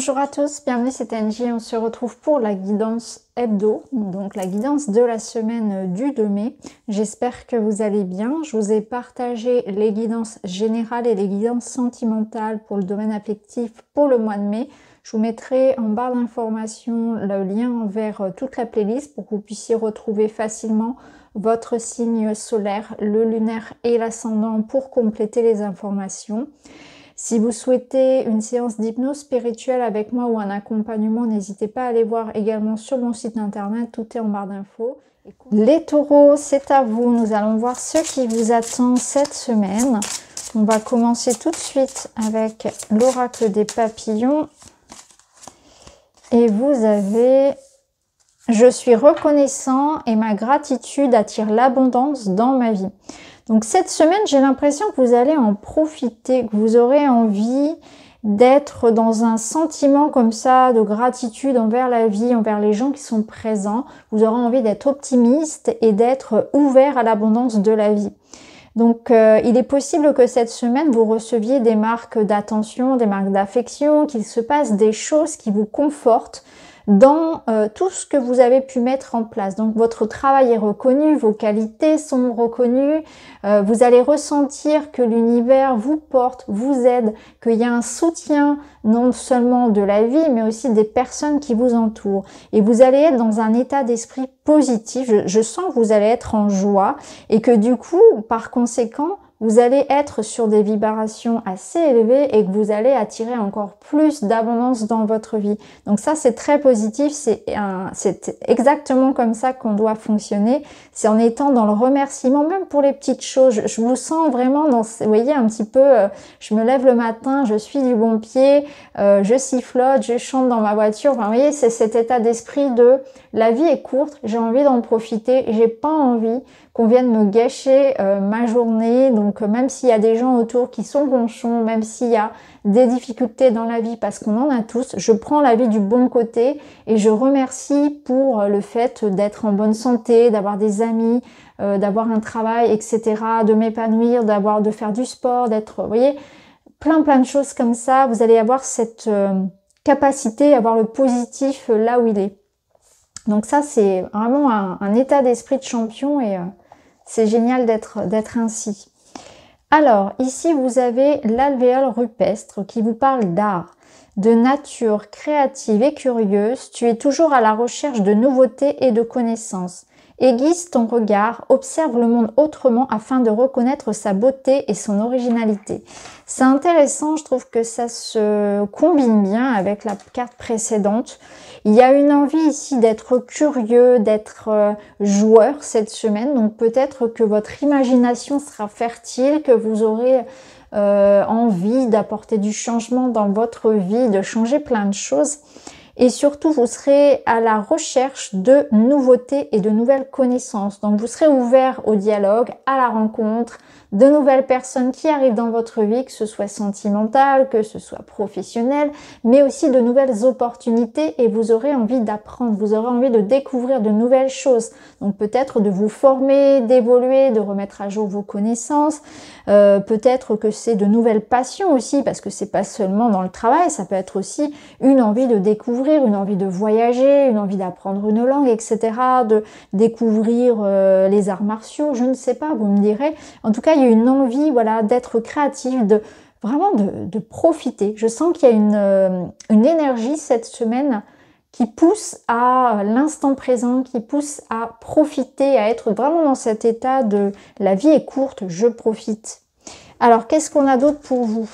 Bonjour à tous, bienvenue, c'est Angie. On se retrouve pour la guidance hebdo, donc la guidance de la semaine du 2 mai. J'espère que vous allez bien. Je vous ai partagé les guidances générales et les guidances sentimentales pour le domaine affectif pour le mois de mai. Je vous mettrai en barre d'informations le lien vers toute la playlist pour que vous puissiez retrouver facilement votre signe solaire, le lunaire et l'ascendant pour compléter les informations. Si vous souhaitez une séance d'hypnose spirituelle avec moi ou un accompagnement, n'hésitez pas à aller voir également sur mon site internet, tout est en barre d'infos. Les taureaux, c'est à vous. Nous allons voir ce qui vous attend cette semaine. On va commencer tout de suite avec l'oracle des papillons. Et vous avez « Je suis reconnaissant et ma gratitude attire l'abondance dans ma vie ». Donc cette semaine, j'ai l'impression que vous allez en profiter, que vous aurez envie d'être dans un sentiment comme ça de gratitude envers la vie, envers les gens qui sont présents. Vous aurez envie d'être optimiste et d'être ouvert à l'abondance de la vie. Donc il est possible que cette semaine, vous receviez des marques d'attention, des marques d'affection, qu'il se passe des choses qui vous confortent dans tout ce que vous avez pu mettre en place. Donc votre travail est reconnu, vos qualités sont reconnues, vous allez ressentir que l'univers vous porte, vous aide, qu'il y a un soutien non seulement de la vie mais aussi des personnes qui vous entourent. Et vous allez être dans un état d'esprit positif, je sens que vous allez être en joie et que du coup, par conséquent, vous allez être sur des vibrations assez élevées et que vous allez attirer encore plus d'abondance dans votre vie. Donc ça, c'est très positif, c'est exactement comme ça qu'on doit fonctionner. C'est en étant dans le remerciement, même pour les petites choses. Je vous sens vraiment dans, vous voyez, un petit peu, je me lève le matin, je suis du bon pied, je sifflote, je chante dans ma voiture. Enfin, vous voyez, c'est cet état d'esprit de la vie est courte, j'ai envie d'en profiter, j'ai pas envie qu'on vienne me gâcher ma journée. Donc même s'il y a des gens autour qui sont ronchons, même s'il y a des difficultés dans la vie, parce qu'on en a tous, je prends la vie du bon côté et je remercie pour le fait d'être en bonne santé, d'avoir des amis, d'avoir un travail, etc., de m'épanouir, de faire du sport, d'être, vous voyez, plein de choses comme ça. Vous allez avoir cette capacité à voir le positif là où il est. Donc ça, c'est vraiment un état d'esprit de champion et c'est génial d'être ainsi. Alors, ici, vous avez l'alvéole rupestre qui vous parle d'art, de nature créative et curieuse. Tu es toujours à la recherche de nouveautés et de connaissances. Aiguise ton regard, observe le monde autrement afin de reconnaître sa beauté et son originalité. C'est intéressant, je trouve que ça se combine bien avec la carte précédente. Il y a une envie ici d'être curieux, d'être joueur cette semaine. Donc peut-être que votre imagination sera fertile, que vous aurez envie d'apporter du changement dans votre vie, de changer plein de choses. Et surtout, vous serez à la recherche de nouveautés et de nouvelles connaissances. Donc, vous serez ouvert au dialogue, à la rencontre, de nouvelles personnes qui arrivent dans votre vie, que ce soit sentimental, que ce soit professionnel, mais aussi de nouvelles opportunités et vous aurez envie d'apprendre, vous aurez envie de découvrir de nouvelles choses. Donc, peut-être de vous former, d'évoluer, de remettre à jour vos connaissances. Peut-être que c'est de nouvelles passions aussi, parce que c'est pas seulement dans le travail, ça peut être aussi une envie de découvrir, une envie de voyager, une envie d'apprendre une langue, etc., de découvrir les arts martiaux, je ne sais pas, vous me direz. En tout cas, il y a une envie, voilà, d'être créative, de profiter. Je sens qu'il y a une énergie cette semaine qui pousse à l'instant présent, qui pousse à profiter, à être vraiment dans cet état de la vie est courte, je profite. Alors, qu'est-ce qu'on a d'autre pour vous?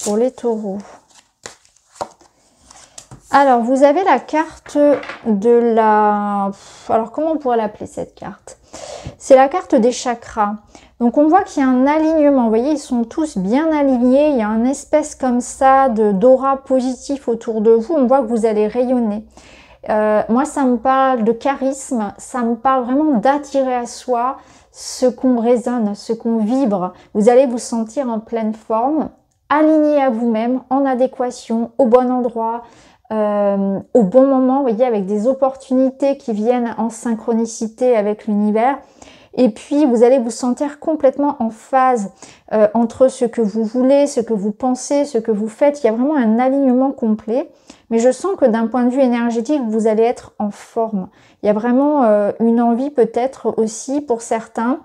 Pour les taureaux. Alors, vous avez la carte de la... Alors, comment on pourrait l'appeler cette carte? C'est la carte des chakras. Donc, on voit qu'il y a un alignement. Vous voyez, ils sont tous bien alignés. Il y a une espèce comme ça d'aura positif autour de vous. On voit que vous allez rayonner. Moi, ça me parle de charisme. Ça me parle vraiment d'attirer à soi ce qu'on résonne, ce qu'on vibre. Vous allez vous sentir en pleine forme, aligné à vous-même, en adéquation, au bon endroit, au bon moment, vous voyez, avec des opportunités qui viennent en synchronicité avec l'univers. Et puis, vous allez vous sentir complètement en phase entre ce que vous voulez, ce que vous pensez, ce que vous faites. Il y a vraiment un alignement complet. Mais je sens que d'un point de vue énergétique, vous allez être en forme. Il y a vraiment une envie peut-être aussi pour certains,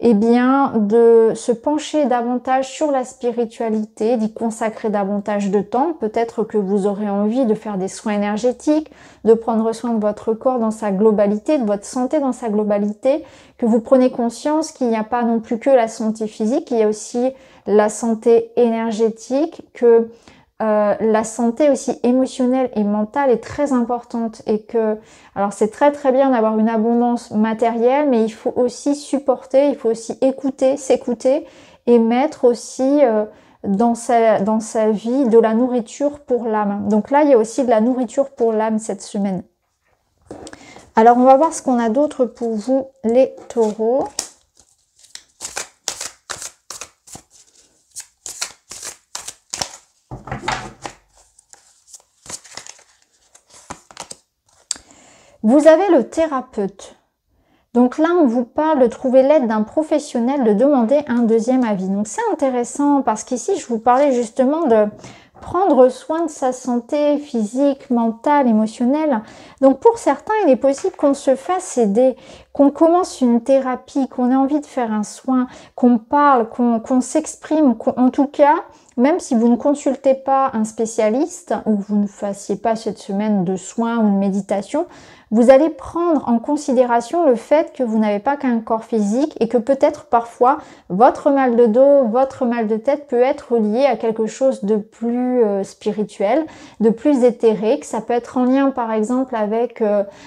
eh bien, de se pencher davantage sur la spiritualité, d'y consacrer davantage de temps. Peut-être que vous aurez envie de faire des soins énergétiques, de prendre soin de votre corps dans sa globalité, de votre santé dans sa globalité, que vous prenez conscience qu'il n'y a pas non plus que la santé physique, il y a aussi la santé énergétique, que la santé aussi émotionnelle et mentale est très importante et que, alors c'est très très bien d'avoir une abondance matérielle, mais il faut aussi supporter, il faut aussi écouter, s'écouter et mettre aussi dans sa vie de la nourriture pour l'âme. Donc là, il y a aussi de la nourriture pour l'âme cette semaine. Alors on va voir ce qu'on a d'autre pour vous les taureaux. Vous avez le thérapeute. Donc là, on vous parle de trouver l'aide d'un professionnel, de demander un deuxième avis. Donc c'est intéressant parce qu'ici, je vous parlais justement de prendre soin de sa santé physique, mentale, émotionnelle. Donc pour certains, il est possible qu'on se fasse aider, qu'on commence une thérapie, qu'on ait envie de faire un soin, qu'on parle, qu'on s'exprime, en tout cas, même si vous ne consultez pas un spécialiste ou vous ne fassiez pas cette semaine de soins ou de méditation, vous allez prendre en considération le fait que vous n'avez pas qu'un corps physique et que peut-être parfois votre mal de dos, votre mal de tête peut être lié à quelque chose de plus spirituel, de plus éthérique. Ça peut être en lien par exemple avec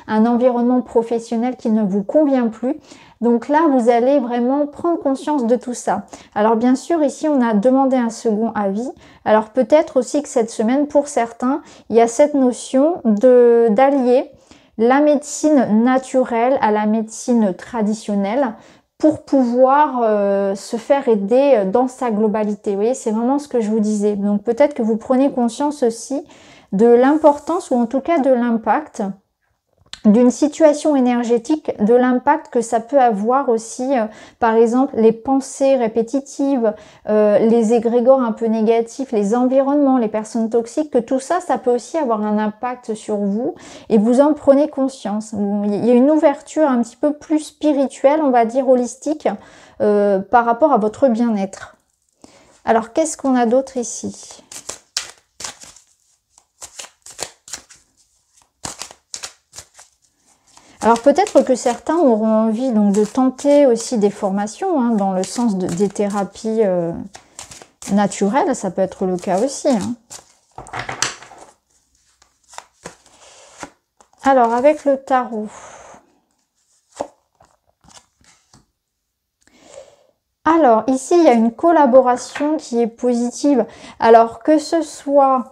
un environnement professionnel qui ne vous convient plus. Donc là, vous allez vraiment prendre conscience de tout ça. Alors bien sûr, ici, on a demandé un second avis. Alors peut-être aussi que cette semaine, pour certains, il y a cette notion d'allier la médecine naturelle à la médecine traditionnelle pour pouvoir se faire aider dans sa globalité. Vous voyez, c'est vraiment ce que je vous disais. Donc peut-être que vous prenez conscience aussi de l'importance ou en tout cas de l'impact d'une situation énergétique, de l'impact que ça peut avoir aussi, par exemple, les pensées répétitives, les égrégores un peu négatifs, les environnements, les personnes toxiques, que tout ça, ça peut aussi avoir un impact sur vous et vous en prenez conscience. Il y a une ouverture un petit peu plus spirituelle, on va dire holistique, par rapport à votre bien-être. Alors, qu'est-ce qu'on a d'autre ici ? Alors peut-être que certains auront envie donc de tenter aussi des formations hein, dans le sens des thérapies naturelles, ça peut être le cas aussi. Hein. Alors avec le tarot. Alors ici il y a une collaboration qui est positive. Alors que ce soit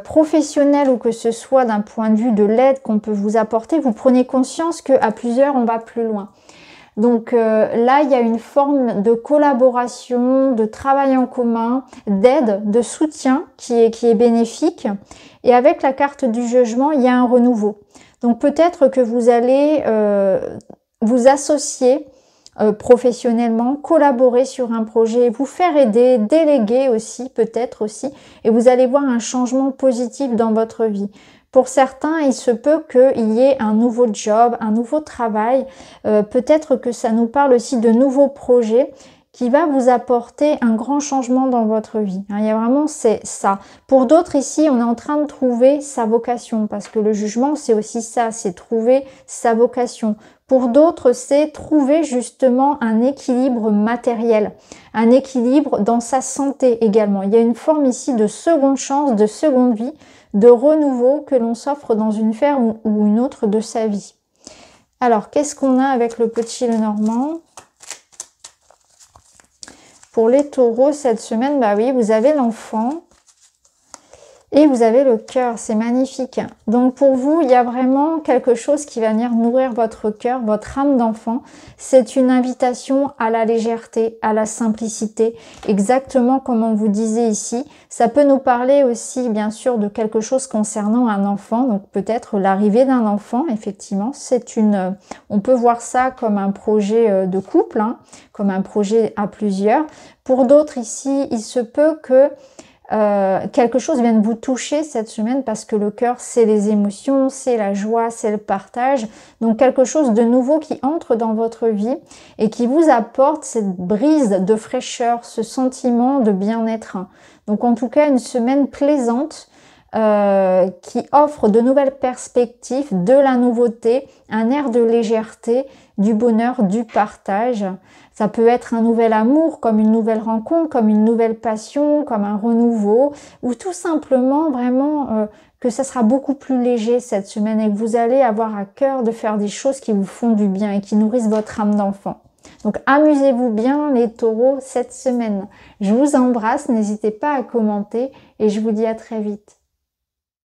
professionnel ou que ce soit d'un point de vue de l'aide qu'on peut vous apporter, vous prenez conscience qu'à plusieurs on va plus loin. Donc là il y a une forme de collaboration, de travail en commun, d'aide, de soutien qui est bénéfique. Et avec la carte du jugement, il y a un renouveau. Donc peut-être que vous allez vous associer professionnellement, collaborer sur un projet, vous faire aider, déléguer aussi, peut-être aussi, et vous allez voir un changement positif dans votre vie. Pour certains, il se peut qu'il y ait un nouveau job, un nouveau travail, peut-être que ça nous parle aussi de nouveaux projets qui va vous apporter un grand changement dans votre vie. Il y a vraiment c'est ça. Pour d'autres ici, on est en train de trouver sa vocation parce que le jugement, c'est aussi ça, c'est trouver sa vocation. Pour d'autres, c'est trouver justement un équilibre matériel, un équilibre dans sa santé également. Il y a une forme ici de seconde chance, de seconde vie, de renouveau que l'on s'offre dans une sphère ou une autre de sa vie. Alors, qu'est-ce qu'on a avec le petit Lenormand ? Pour les taureaux, cette semaine, bah oui, vous avez l'enfant. Et vous avez le cœur, c'est magnifique. Donc pour vous, il y a vraiment quelque chose qui va venir nourrir votre cœur, votre âme d'enfant. C'est une invitation à la légèreté, à la simplicité, exactement comme on vous disait ici. Ça peut nous parler aussi, bien sûr, de quelque chose concernant un enfant, donc peut-être l'arrivée d'un enfant, effectivement. On peut voir ça comme un projet de couple, hein, comme un projet à plusieurs. Pour d'autres ici, il se peut que quelque chose vienne vous toucher cette semaine parce que le cœur, c'est les émotions, c'est la joie, c'est le partage. Donc quelque chose de nouveau qui entre dans votre vie et qui vous apporte cette brise de fraîcheur, ce sentiment de bien-être. Donc en tout cas, une semaine plaisante qui offre de nouvelles perspectives, de la nouveauté, un air de légèreté, du bonheur, du partage. Ça peut être un nouvel amour, comme une nouvelle rencontre, comme une nouvelle passion, comme un renouveau, ou tout simplement vraiment que ça sera beaucoup plus léger cette semaine et que vous allez avoir à cœur de faire des choses qui vous font du bien et qui nourrissent votre âme d'enfant. Donc amusez-vous bien les taureaux cette semaine. Je vous embrasse, n'hésitez pas à commenter et je vous dis à très vite.